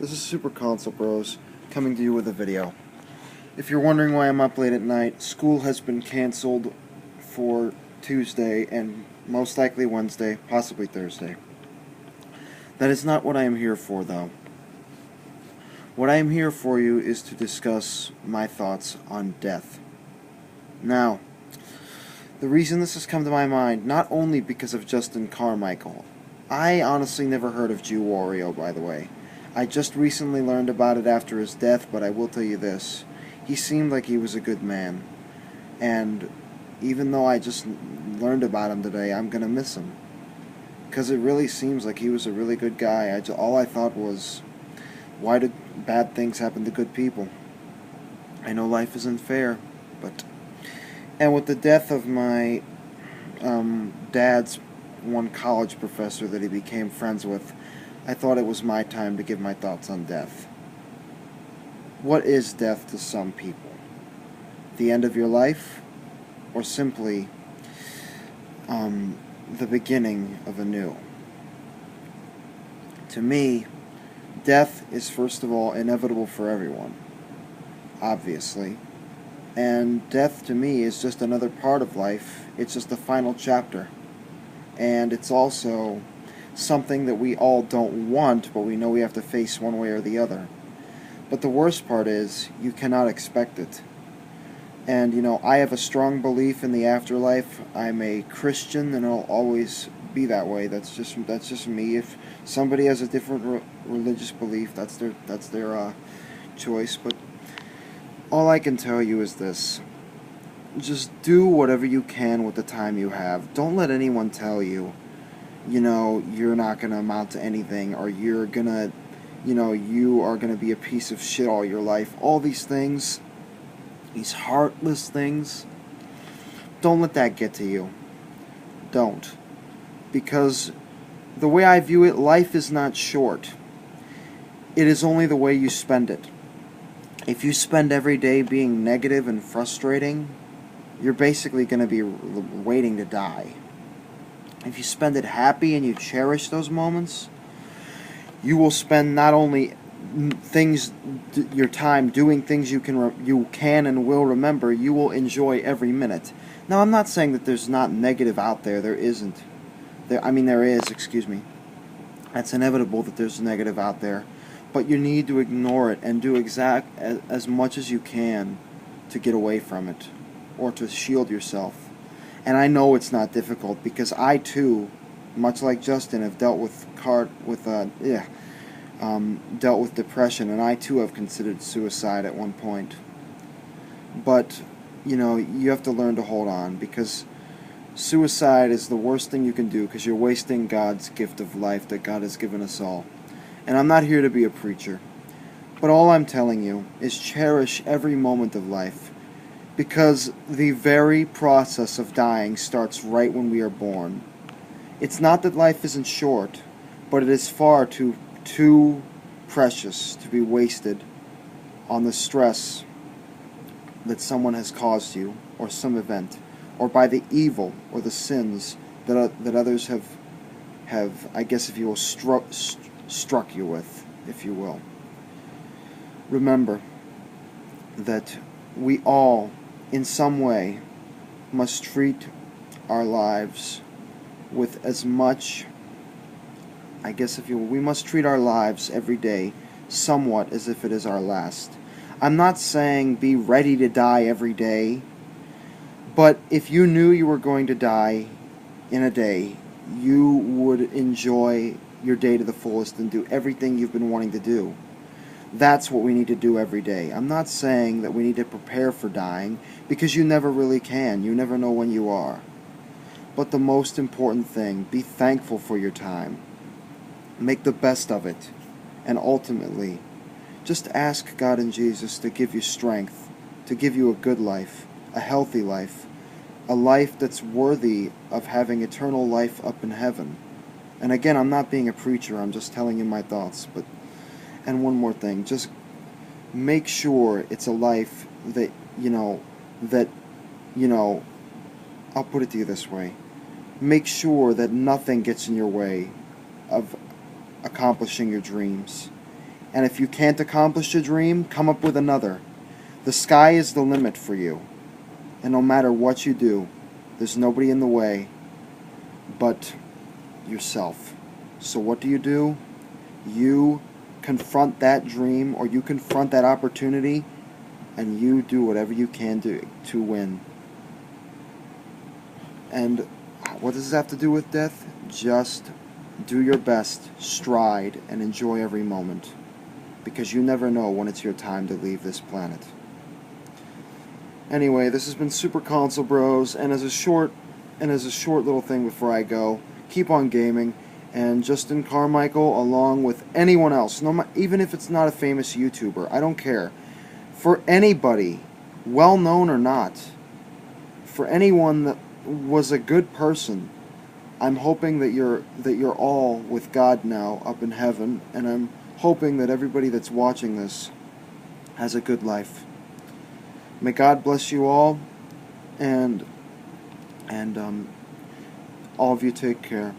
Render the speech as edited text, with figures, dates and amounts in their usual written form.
This is Super Console Bros coming to you with a video. If you're wondering why I'm up late at night, school has been canceled for Tuesday and most likely Wednesday, possibly Thursday. That is not what I am here for, though. What I am here for you is to discuss my thoughts on death. Now, the reason this has come to my mind, not only because of Justin Carmichael. I honestly never heard of Jew Wario, by the way. I just recently learned about it after his death, but I will tell you this. He seemed like he was a good man. And even though I just learned about him today, I'm going to miss him. Because it really seems like he was a really good guy. All I thought was, why did bad things happen to good people? I know life isn't fair, but... And with the death of my dad's one college professor that he became friends with, I thought it was my time to give my thoughts on death. What is death to some people? The end of your life? Or simply the beginning of a new? To me, death is first of all inevitable for everyone, obviously. And death to me is just another part of life. It's just the final chapter. And it's also something that we all don't want, but we know we have to face one way or the other. But the worst part is, you cannot expect it. And, I have a strong belief in the afterlife. I'm a Christian, and I'll always be that way. That's just me. If somebody has a different religious belief, that's their choice. But all I can tell you is this. Just do whatever you can with the time you have. Don't let anyone tell you, you're not going to amount to anything, or you're going to, you are going to be a piece of shit all your life. All these things, these heartless things, don't let that get to you. Don't. Because the way I view it, life is not short. It is only the way you spend it. If you spend every day being negative and frustrating, you're basically going to be waiting to die. If you spend it happy and you cherish those moments, you will spend not only your time doing things you can and will remember, you will enjoy every minute. Now, I'm not saying that there's not negative out there. There isn't. There is, excuse me. It's inevitable that there's negative out there. But you need to ignore it and do as much as you can to get away from it, or to shield yourself. And I know it's not difficult, because I too, much like Justin, have dealt with dealt with depression, and I too have considered suicide at one point. But you have to learn to hold on, because suicide is the worst thing you can do, because you're wasting God's gift of life that God has given us all. And I'm not here to be a preacher, but all I'm telling you is cherish every moment of life, because the very process of dying starts right when we are born. It's not that life isn't short, but it is far too precious to be wasted on the stress that someone has caused you, or some event, or by the evil or the sins that others have, I guess if you will, struck you with, if you will. Remember that we all, in some way, must treat our lives with as much, I guess if you will, we must treat our lives every day somewhat as if it is our last. I'm not saying be ready to die every day, but if you knew you were going to die in a day, you would enjoy your day to the fullest and do everything you've been wanting to do. That's what we need to do every day. I'm not saying that we need to prepare for dying, because you never really can. You never know when you are. But the most important thing, be thankful for your time. Make the best of it. And ultimately, just ask God and Jesus to give you strength, to give you a good life, a healthy life, a life that's worthy of having eternal life up in heaven. And again, I'm not being a preacher, I'm just telling you my thoughts. And one more thing, just make sure it's a life that, I'll put it to you this way. Make sure that nothing gets in your way of accomplishing your dreams. And if you can't accomplish a dream, come up with another. The sky is the limit for you. And no matter what you do, there's nobody in the way but yourself. So what do? You confront that dream, or you confront that opportunity, and you do whatever you can do to win. And what does this have to do with death? Just do your best, stride, and enjoy every moment. Because you never know when it's your time to leave this planet. Anyway, this has been Super Console Bros, and as a short little thing before I go, keep on gaming. And Justin Carmichael, along with anyone else, even if it's not a famous YouTuber, I don't care. For anybody, well known or not, for anyone that was a good person, I'm hoping that you're all with God now up in heaven, and I'm hoping that everybody that's watching this has a good life. May God bless you all, and all of you take care.